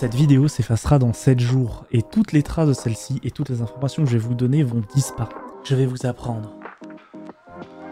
Cette vidéo s'effacera dans 7 jours et toutes les traces de celle-ci et toutes les informations que je vais vous donner vont disparaître. Je vais vous apprendre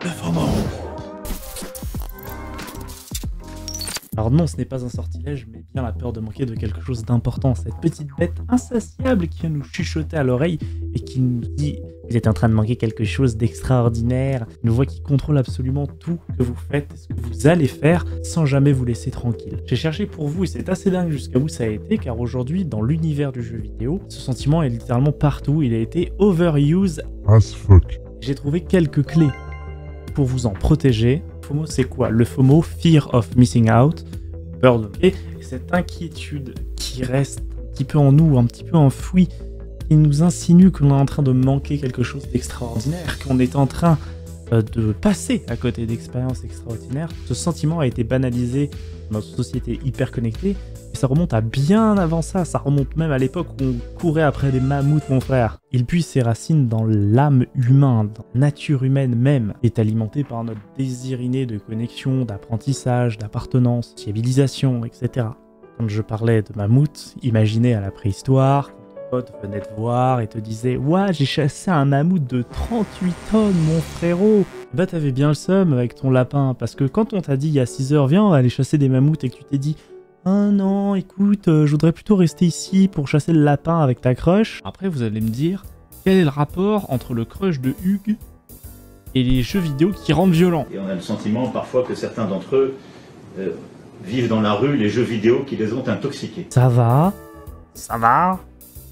le FOMO. Alors non, ce n'est pas un sortilège, mais bien la peur de manquer de quelque chose d'important. Cette petite bête insatiable qui vient nous chuchoter à l'oreille et qui nous dit « Vous êtes en train de manquer quelque chose d'extraordinaire ». Une voix qui contrôle absoluabsolument tout que vous faites et ce que vous allez faire sans jamais vous laisser tranquille. J'ai cherché pour vous et c'est assez dingue jusqu'à où ça a été, car aujourd'hui, dans l'univers du jeu vidéo, ce sentiment est littéralement partout. Il a été overused as fuck. J'ai trouvé quelques clés pour vous en protéger. FOMO, c'est quoi? Le FOMO, Fear of Missing Out, peur de... Et cette inquiétude qui reste un petit peu en nous, un petit peu enfouie, qui nous insinue que l'on est en train de manquer quelque chose d'extraordinaire, qu'on est en train de passer à côté d'expériences extraordinaires. Ce sentiment a été banalisé dans notre société hyper connectée, et ça remonte à bien avant ça. Ça remonte même à l'époque où on courait après des mammouths, mon frère. Il puise ses racines dans l'âme humaine, dans la nature humaine même, est alimenté par notre désir inné de connexion, d'apprentissage, d'appartenance, de civilisation, etc. Quand je parlais de mammouth, imaginez à la préhistoire, pote venait te voir et te disait « Ouah, j'ai chassé un mammouth de 38 tonnes, mon frérot !» Bah t'avais bien le seum avec ton lapin, parce que quand on t'a dit il y a 6 heures « Viens, on va aller chasser des mammouths » et que tu t'es dit « Ah non, écoute, je voudrais plutôt rester ici pour chasser le lapin avec ta crush », après vous allez me dire « Quel est le rapport entre le crush de Hugues et les jeux vidéo qui rendent violents ?» Et on a le sentiment parfois que certains d'entre eux vivent dans la rue les jeux vidéo qui les ont intoxiqués. Ça va,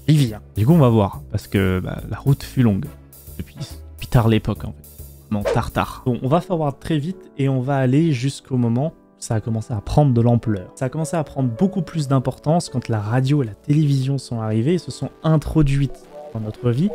j'y viens. Du coup, on va voir, parce que la route fut longue, depuis tard l'époque, en fait. Vraiment tard. Bon, on va forward très vite, et on va aller jusqu'au moment où ça a commencé à prendre de l'ampleur. Ça a commencé à prendre beaucoup plus d'importance quand la radio et la télévision sont arrivées et se sont introduites dans notre vie,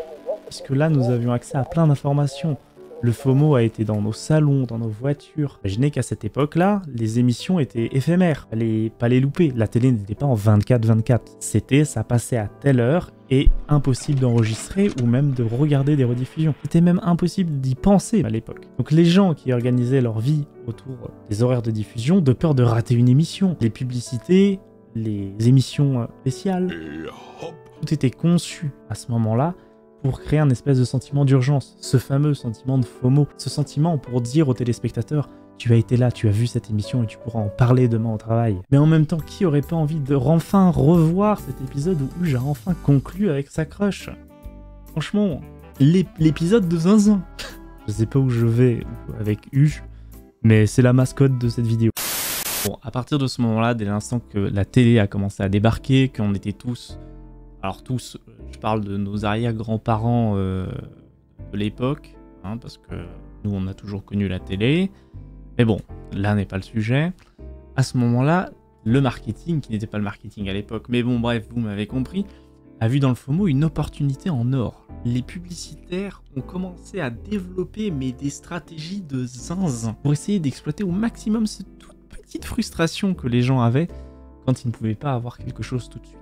puisque là, nous avions accès à plein d'informations. Le FOMO a été dans nos salons, dans nos voitures. Imaginez qu'à cette époque-là, les émissions étaient éphémères. Fallait pas les louper. La télé n'était pas en 24/24. Ça passait à telle heure et impossible d'enregistrer ou même de regarder des rediffusions. C'était même impossible d'y penser à l'époque. Donc les gens qui organisaient leur vie autour des horaires de diffusion, de peur de rater une émission, les publicités, les émissions spéciales, tout était conçu à ce moment-là pour créer un espèce de sentiment d'urgence, ce fameux sentiment de FOMO, ce sentiment pour dire aux téléspectateurs « Tu as été là, tu as vu cette émission et tu pourras en parler demain au travail ». Mais en même temps, qui aurait pas envie de enfin revoir cet épisode où Hugues a enfin conclu avec sa crush? Franchement, l'épisode de Zinzin. Je sais pas où je vais avec Hugues, mais c'est la mascotte de cette vidéo. Bon, à partir de ce moment-là, dès l'instant que la télé a commencé à débarquer, qu'on était tous... Alors tous, je parle de nos arrière-grands-parents de l'époque, hein, parce que nous on a toujours connu la télé, mais bon, là n'est pas le sujet. À ce moment-là, le marketing, qui n'était pas le marketing à l'époque, mais bon bref, vous m'avez compris, a vu dans le FOMO une opportunité en or. Les publicitaires ont commencé à développer des stratégies de zinzin pour essayer d'exploiter au maximum cette toute petite frustration que les gens avaient quand ils ne pouvaient pas avoir quelque chose tout de suite.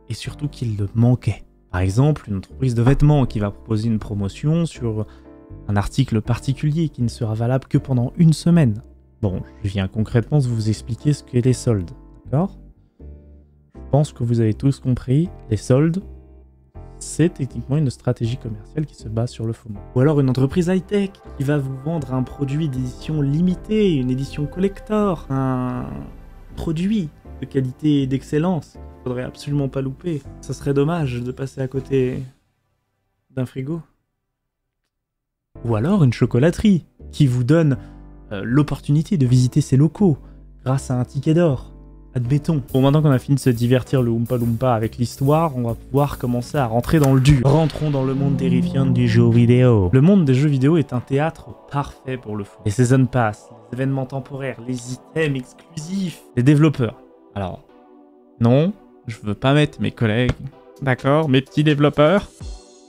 Et surtout qu'il le manquait. Par exemple, une entreprise de vêtements qui va proposer une promotion sur un article particulier qui ne sera valable que pendant une semaine. Bon, je viens concrètement vous expliquer ce qu'est les soldes, d'accord? Je pense que vous avez tous compris, les soldes, c'est techniquement une stratégie commerciale qui se base sur le FOMO. Ou alors une entreprise high-tech qui va vous vendre un produit d'édition limitée, une édition collector, un produit de qualité et d'excellence. Faudrait absolument pas louper. Ça serait dommage de passer à côté d'un frigo. Ou alors une chocolaterie qui vous donne l'opportunité de visiter ses locaux grâce à un ticket d'or. Admettons. Bon, maintenant qu'on a fini de se divertir le Oompa Loompa avec l'histoire, on va pouvoir commencer à rentrer dans le dur. Rentrons dans le monde terrifiant du jeu vidéo. Le monde des jeux vidéo est un théâtre parfait pour le fou. Les season pass, les événements temporaires, les items exclusifs, les développeurs. Alors, non, je veux pas mettre mes collègues, d'accord, mes petits développeurs,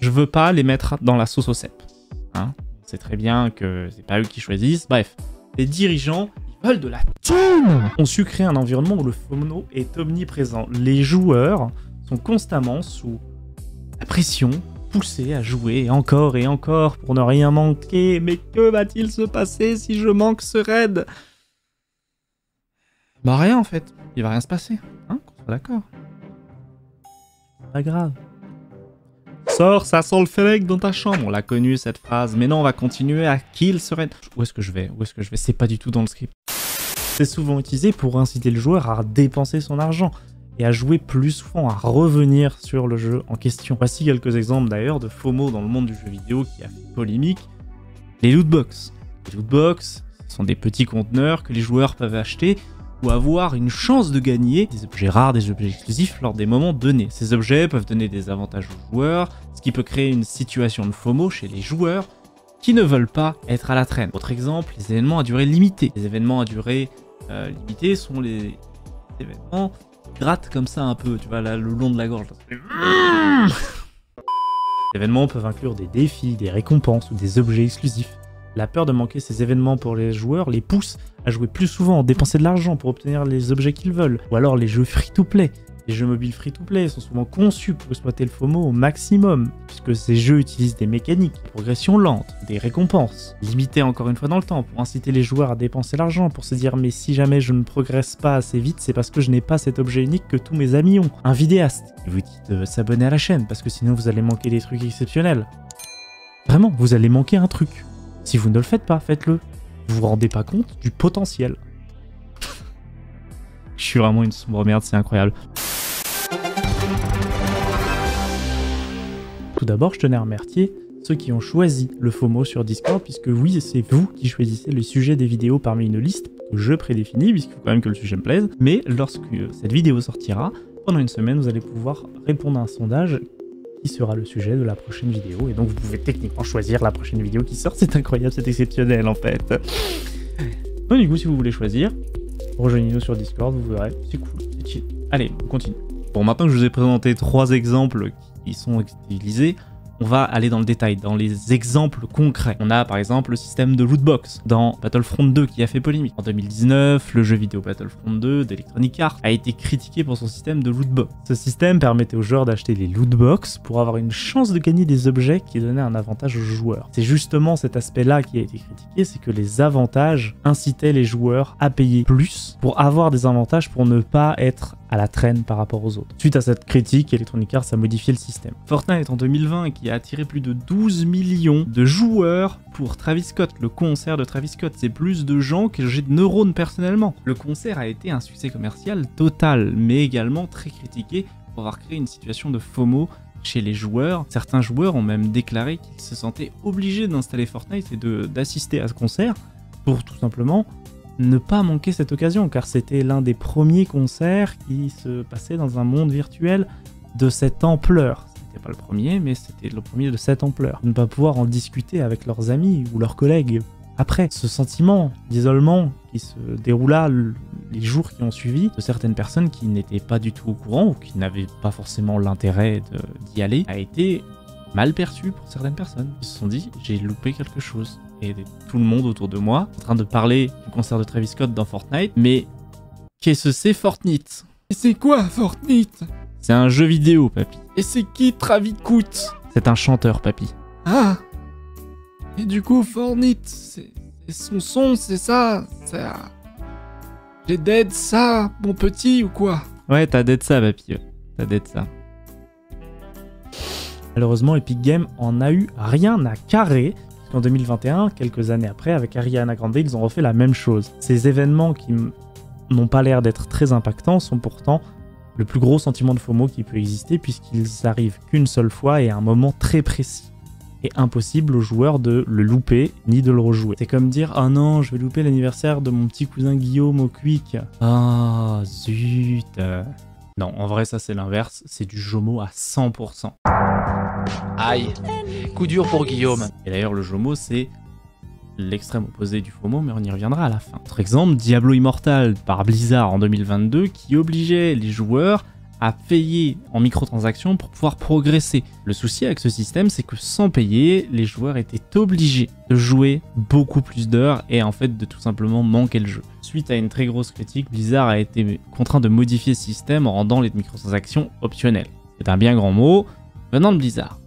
je veux pas les mettre dans la sauce au cèpe. Hein, on sait très bien que c'est pas eux qui choisissent. Bref, les dirigeants, ils veulent de la thune. On su créer un environnement où le FOMO est omniprésent. Les joueurs sont constamment sous la pression, poussés à jouer encore et encore pour ne rien manquer. Mais que va-t-il se passer si je manque ce raid? Bah rien en fait, il va rien se passer, hein, qu'on soit d'accord. Pas grave. Sors, ça sent le Fennec dans ta chambre. On l'a connu cette phrase. Mais non, on va continuer à kill sereine. Où est-ce que je vais? C'est pas du tout dans le script. C'est souvent utilisé pour inciter le joueur à dépenser son argent et à jouer plus souvent, à revenir sur le jeu en question. Voici quelques exemples d'ailleurs de FOMO dans le monde du jeu vidéo qui a fait polémique. Les lootbox. Les lootbox, ce sont des petits conteneurs que les joueurs peuvent acheter ou avoir une chance de gagner des objets rares, des objets exclusifs lors des moments donnés. Ces objets peuvent donner des avantages aux joueurs, ce qui peut créer une situation de FOMO chez les joueurs qui ne veulent pas être à la traîne. Autre exemple, les événements à durée limitée. Les événements à durée limitée sont les événements qui grattent comme ça un peu, tu vois, là, le long de la gorge. Les événements peuvent inclure des défis, des récompenses ou des objets exclusifs. La peur de manquer ces événements pour les joueurs les pousse à jouer plus souvent, dépenser de l'argent pour obtenir les objets qu'ils veulent. Ou alors les jeux free-to-play. Les jeux mobiles free-to-play sont souvent conçus pour exploiter le FOMO au maximum, puisque ces jeux utilisent des mécaniques, des progressions lentes, des récompenses, limitées encore une fois dans le temps, pour inciter les joueurs à dépenser l'argent, pour se dire mais si jamais je ne progresse pas assez vite, c'est parce que je n'ai pas cet objet unique que tous mes amis ont. Un vidéaste qui vous dit de s'abonner à la chaîne, parce que sinon vous allez manquer des trucs exceptionnels. Vraiment, vous allez manquer un truc. Si vous ne le faites pas, faites-le. Vous vous rendez pas compte du potentiel. Je suis vraiment une sombre merde, c'est incroyable. Tout d'abord, je tenais à remercier ceux qui ont choisi le FOMO sur Discord, puisque oui, c'est vous qui choisissez le sujet des vidéos parmi une liste que je prédéfinis, puisqu'il faut quand même que le sujet me plaise. Mais lorsque cette vidéo sortira, pendant une semaine, vous allez pouvoir répondre à un sondage qui sera le sujet de la prochaine vidéo. Et donc, vous pouvez techniquement choisir la prochaine vidéo qui sort. C'est incroyable, c'est exceptionnel en fait. Donc, du coup, si vous voulez choisir, rejoignez-nous sur Discord, vous verrez. C'est cool, c'est chill. Allez, on continue. Bon, maintenant que je vous ai présenté 3 exemples qui sont utilisés, on va aller dans le détail, dans les exemples concrets. On a par exemple le système de lootbox dans Battlefront 2 qui a fait polémique. En 2019, le jeu vidéo Battlefront 2 d'Electronic Arts a été critiqué pour son système de lootbox. Ce système permettait aux joueurs d'acheter les lootbox pour avoir une chance de gagner des objets qui donnaient un avantage aux joueurs. C'est justement cet aspect-là qui a été critiqué, c'est que les avantages incitaient les joueurs à payer plus pour avoir des avantages pour ne pas être à la traîne par rapport aux autres. Suite à cette critique, Electronic Arts a modifié le système. Fortnite en 2020 qui a attiré plus de 12 millions de joueurs pour Travis Scott. Le concert de Travis Scott, c'est plus de gens que j'ai de neurones personnellement. Le concert a été un succès commercial total, mais également très critiqué pour avoir créé une situation de FOMO chez les joueurs. Certains joueurs ont même déclaré qu'ils se sentaient obligés d'installer Fortnite et d'assister à ce concert pour tout simplement ne pas manquer cette occasion, car c'était l'un des premiers concerts qui se passait dans un monde virtuel de cette ampleur. C'était pas le premier, mais c'était le premier de cette ampleur. Ne pas pouvoir en discuter avec leurs amis ou leurs collègues. Après, ce sentiment d'isolement qui se déroula les jours qui ont suivi de certaines personnes qui n'étaient pas du tout au courant ou qui n'avaient pas forcément l'intérêt d'y aller, a été mal perçu pour certaines personnes. Ils se sont dit, j'ai loupé quelque chose. Et tout le monde autour de moi en train de parler du concert de Travis Scott dans Fortnite, mais qu'est-ce que c'est Fortnite? Et c'est quoi Fortnite? C'est un jeu vidéo, papy. Et c'est qui Travis Scott? C'est un chanteur, papy. Ah. Et du coup, Fortnite, c'est son son, c'est ça? J'ai dead ça, mon petit, ou quoi? Ouais, t'as dead ça, papy. T'as dead ça. Malheureusement, Epic Games en a eu rien à carrer. En 2021, quelques années après, avec Ariana Grande, ils ont refait la même chose. Ces événements qui n'ont pas l'air d'être très impactants sont pourtant le plus gros sentiment de FOMO qui peut exister, puisqu'ils arrivent qu'une seule fois et à un moment très précis. Et impossible aux joueurs de le louper ni de le rejouer. C'est comme dire « Oh non, je vais louper l'anniversaire de mon petit cousin Guillaume au Quick. Ah, zut !» Non, en vrai, ça c'est l'inverse, c'est du JOMO à 100%. Aïe, coup dur pour Guillaume. Et d'ailleurs, le JOMO, c'est l'extrême opposé du FOMO, mais on y reviendra à la fin. Autre exemple, Diablo Immortal par Blizzard en 2022, qui obligeait les joueurs à payer en microtransactions pour pouvoir progresser. Le souci avec ce système, c'est que sans payer, les joueurs étaient obligés de jouer beaucoup plus d'heures et en fait de tout simplement manquer le jeu. Suite à une très grosse critique, Blizzard a été contraint de modifier ce système en rendant les microtransactions optionnelles. C'est un bien grand mot venant de Blizzard.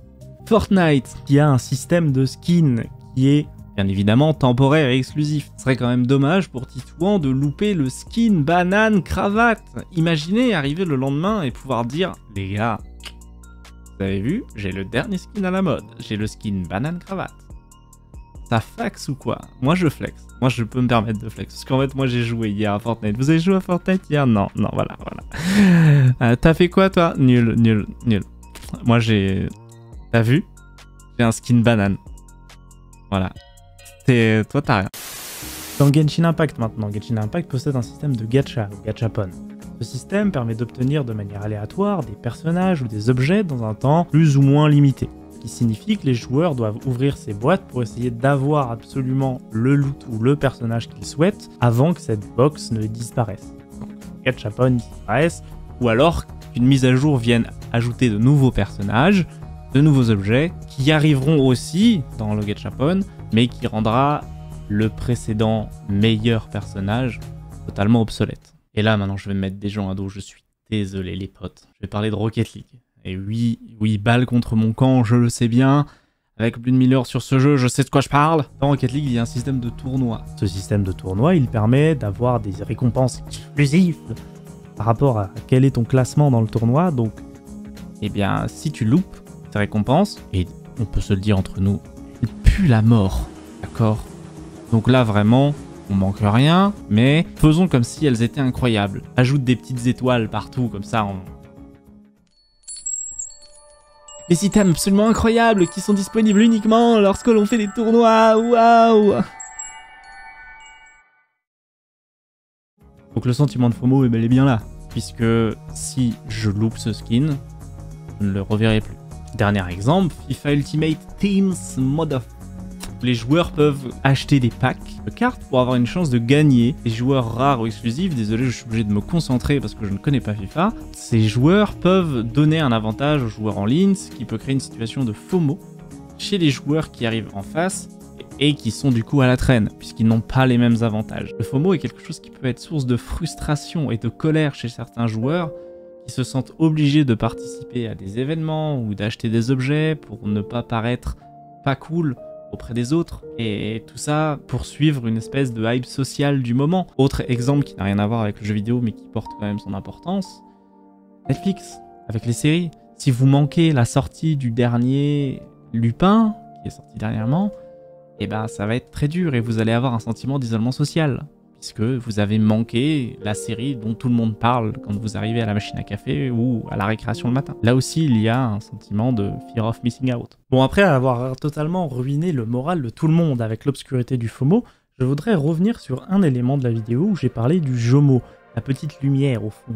Fortnite, qui a un système de skin qui est bien évidemment temporaire et exclusif. Ce serait quand même dommage pour Titouan de louper le skin banane cravate. Imaginez arriver le lendemain et pouvoir dire « Les gars, Vous avez vu, j'ai le dernier skin à la mode. J'ai le skin banane cravate. Ça flex ou quoi? Moi je flex. Moi je peux me permettre de flex. Parce qu'en fait moi j'ai joué hier à Fortnite. Vous avez joué à Fortnite hier? Non, voilà. T'as fait quoi toi? Nul. Moi j'ai... T'as vu? J'ai un skin banane. Voilà. Toi t'as rien. Dans Genshin Impact maintenant, Genshin Impact possède un système de gacha ou gachapon. Ce système permet d'obtenir de manière aléatoire des personnages ou des objets dans un temps plus ou moins limité. Ce qui signifie que les joueurs doivent ouvrir ces boîtes pour essayer d'avoir absolument le loot ou le personnage qu'ils souhaitent avant que cette box ne disparaisse. Donc, les gachapon disparaissent, ou alors qu'une mise à jour vienne ajouter de nouveaux personnages, de nouveaux objets, qui arriveront aussi dans le gachapon, mais qui rendra le précédent meilleur personnage totalement obsolète. Et là, maintenant, je vais me mettre des gens à dos. Je suis désolé, les potes. Je vais parler de Rocket League. Et oui, balle contre mon camp, je le sais bien. Avec plus de 1000 heures sur ce jeu, je sais de quoi je parle. Dans Rocket League, il y a un système de tournoi. Ce système de tournoi, il permet d'avoir des récompenses exclusives par rapport à quel est ton classement dans le tournoi. Donc, eh bien, si tu loupes ces récompenses, et on peut se le dire entre nous, il pue la mort, d'accord? Donc là, vraiment... On manque rien, mais faisons comme si elles étaient incroyables. Ajoute des petites étoiles partout, comme ça on... Les items absolument incroyables qui sont disponibles uniquement lorsque l'on fait des tournois, waouh! Donc le sentiment de FOMO est bel et bien là, puisque si je loupe ce skin, je ne le reverrai plus. Dernier exemple, FIFA Ultimate Teams Mode. Les joueurs peuvent acheter des packs de cartes pour avoir une chance de gagner. Les joueurs rares ou exclusifs, désolé, je suis obligé de me concentrer parce que je ne connais pas FIFA. Ces joueurs peuvent donner un avantage aux joueurs en ligne, ce qui peut créer une situation de FOMO chez les joueurs qui arrivent en face et qui sont du coup à la traîne, puisqu'ils n'ont pas les mêmes avantages. Le FOMO est quelque chose qui peut être source de frustration et de colère chez certains joueurs qui se sentent obligés de participer à des événements ou d'acheter des objets pour ne pas paraître pas cool auprès des autres, et tout ça pour suivre une espèce de hype sociale du moment. Autre exemple qui n'a rien à voir avec le jeu vidéo mais qui porte quand même son importance, Netflix, avec les séries. Si vous manquez la sortie du dernier Lupin, qui est sorti dernièrement, et ben ça va être très dur et vous allez avoir un sentiment d'isolement social, puisque vous avez manqué la série dont tout le monde parle quand vous arrivez à la machine à café ou à la récréation le matin. Là aussi, il y a un sentiment de fear of missing out. Bon, après avoir totalement ruiné le moral de tout le monde avec l'obscurité du FOMO, je voudrais revenir sur un élément de la vidéo où j'ai parlé du JOMO, la petite lumière au fond,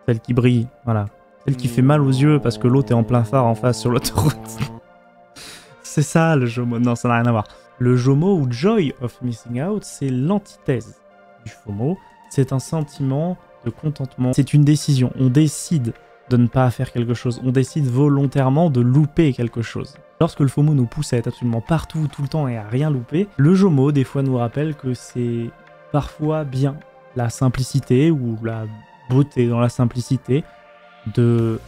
celle qui brille, voilà. Celle qui fait mal aux yeux parce que l'autre est en plein phare en face sur l'autoroute. C'est ça le JOMO, non ça n'a rien à voir. Le JOMO ou Joy of Missing Out, c'est l'antithèse du FOMO, c'est un sentiment de contentement, c'est une décision, on décide de ne pas faire quelque chose, on décide volontairement de louper quelque chose. Lorsque le FOMO nous pousse à être absolument partout, tout le temps et à rien louper, le JOMO des fois nous rappelle que c'est parfois bien la simplicité ou la beauté dans la simplicité de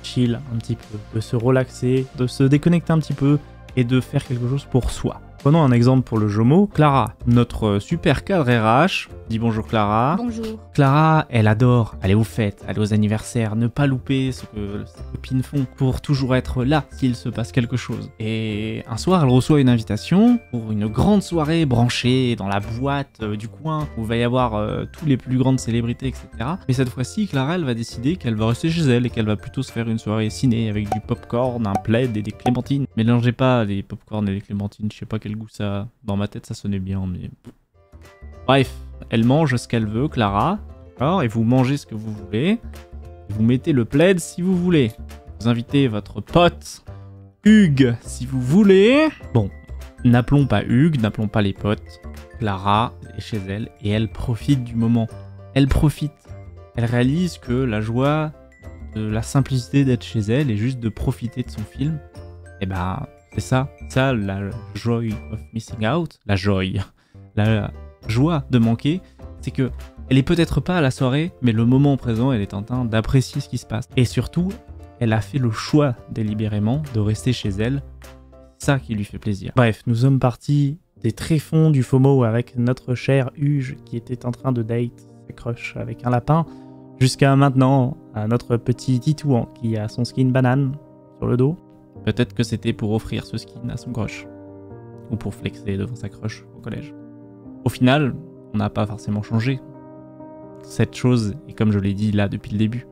chill un petit peu, de se relaxer, de se déconnecter un petit peu et de faire quelque chose pour soi. Prenons un exemple pour le JOMO. Clara, notre super cadre RH. Dis bonjour Clara. Bonjour. Clara, elle adore aller aux fêtes, aller aux anniversaires, ne pas louper ce que ses copines font pour toujours être là s'il se passe quelque chose. Et un soir, elle reçoit une invitation pour une grande soirée branchée dans la boîte du coin où il va y avoir tous les plus grandes célébrités, etc. Mais cette fois-ci, Clara, elle va décider qu'elle va rester chez elle et qu'elle va plutôt se faire une soirée ciné avec du popcorn, un plaid et des clémentines. Mélangez pas les popcorn et les clémentines, je sais pas quel goût ça a. Dans ma tête, ça sonnait bien, mais... Bref. Elle mange ce qu'elle veut, Clara, et vous mangez ce que vous voulez. Vous mettez le plaid si vous voulez. Vous invitez votre pote Hugues si vous voulez. Bon, n'appelons pas Hugues, n'appelons pas les potes. Clara est chez elle et elle profite du moment. Elle profite. Elle réalise que la joie de la simplicité d'être chez elle et juste de profiter de son film, et ben c'est ça. Ça, la joy of missing out. La joy. La joie de manquer, c'est que elle est peut-être pas à la soirée, mais le moment présent, elle est en train d'apprécier ce qui se passe. Et surtout, elle a fait le choix délibérément de rester chez elle. C'est ça qui lui fait plaisir. Bref, nous sommes partis des tréfonds du FOMO avec notre cher Huge qui était en train de date sa crush avec un lapin, jusqu'à maintenant à notre petit Titouan qui a son skin banane sur le dos. Peut-être que c'était pour offrir ce skin à son crush. Ou pour flexer devant sa crush au collège. Au final, on n'a pas forcément changé cette chose, et comme je l'ai dit là depuis le début,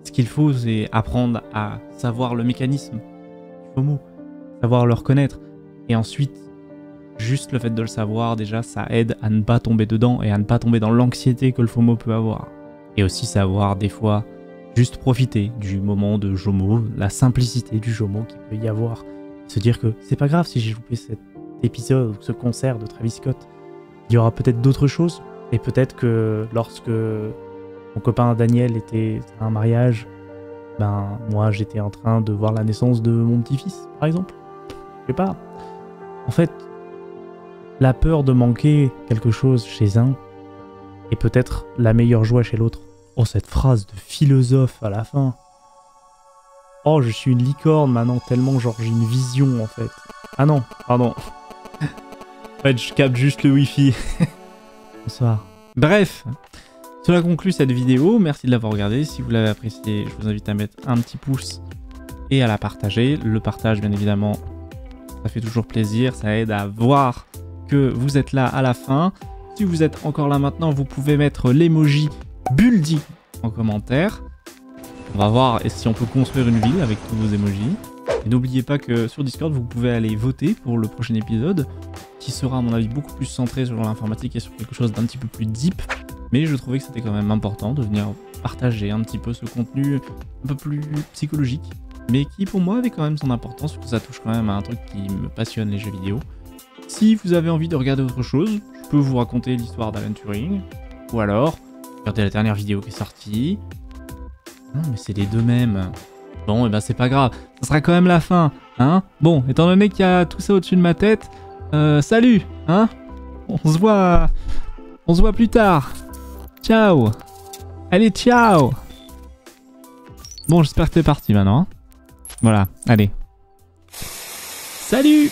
ce qu'il faut, c'est apprendre à savoir le mécanisme du FOMO, savoir le reconnaître, et ensuite, juste le fait de le savoir, déjà, ça aide à ne pas tomber dedans et à ne pas tomber dans l'anxiété que le FOMO peut avoir. Et aussi savoir, des fois, juste profiter du moment de JOMO, la simplicité du JOMO qu'il peut y avoir. Se dire que c'est pas grave si j'ai loupé cet épisode ou ce concert de Travis Scott. Il y aura peut-être d'autres choses. Et peut-être que lorsque mon copain Daniel était à un mariage, ben moi j'étais en train de voir la naissance de mon petit-fils, par exemple. Je sais pas. En fait, la peur de manquer quelque chose chez un est peut-être la meilleure joie chez l'autre. Oh, cette phrase de philosophe à la fin. Oh, je suis une licorne maintenant, tellement genre j'ai une vision en fait. Ah non, pardon. En fait, je capte juste le wifi. Bonsoir. Bref, cela conclut cette vidéo. Merci de l'avoir regardée. Si vous l'avez appréciée, je vous invite à mettre un petit pouce et à la partager. Le partage, bien évidemment, ça fait toujours plaisir. Ça aide à voir que vous êtes là à la fin. Si vous êtes encore là maintenant, vous pouvez mettre l'emoji Buldi en commentaire. On va voir si on peut construire une ville avec tous vos emojis. Et n'oubliez pas que sur Discord, vous pouvez aller voter pour le prochain épisode, qui sera à mon avis beaucoup plus centré sur l'informatique et sur quelque chose d'un petit peu plus deep. Mais je trouvais que c'était quand même important de venir partager un petit peu ce contenu un peu plus psychologique, mais qui pour moi avait quand même son importance, parce que ça touche quand même à un truc qui me passionne, les jeux vidéo. Si vous avez envie de regarder autre chose, je peux vous raconter l'histoire d'Alan Turing, ou alors regardez la dernière vidéo qui est sortie. Non mais c'est les deux mêmes. Bon, et ben c'est pas grave, ça sera quand même la fin, hein. Bon, étant donné qu'il y a tout ça au-dessus de ma tête, salut, hein. On se voit plus tard. Ciao. Allez, ciao. Bon, j'espère que t'es parti maintenant, hein. Voilà, allez. Salut.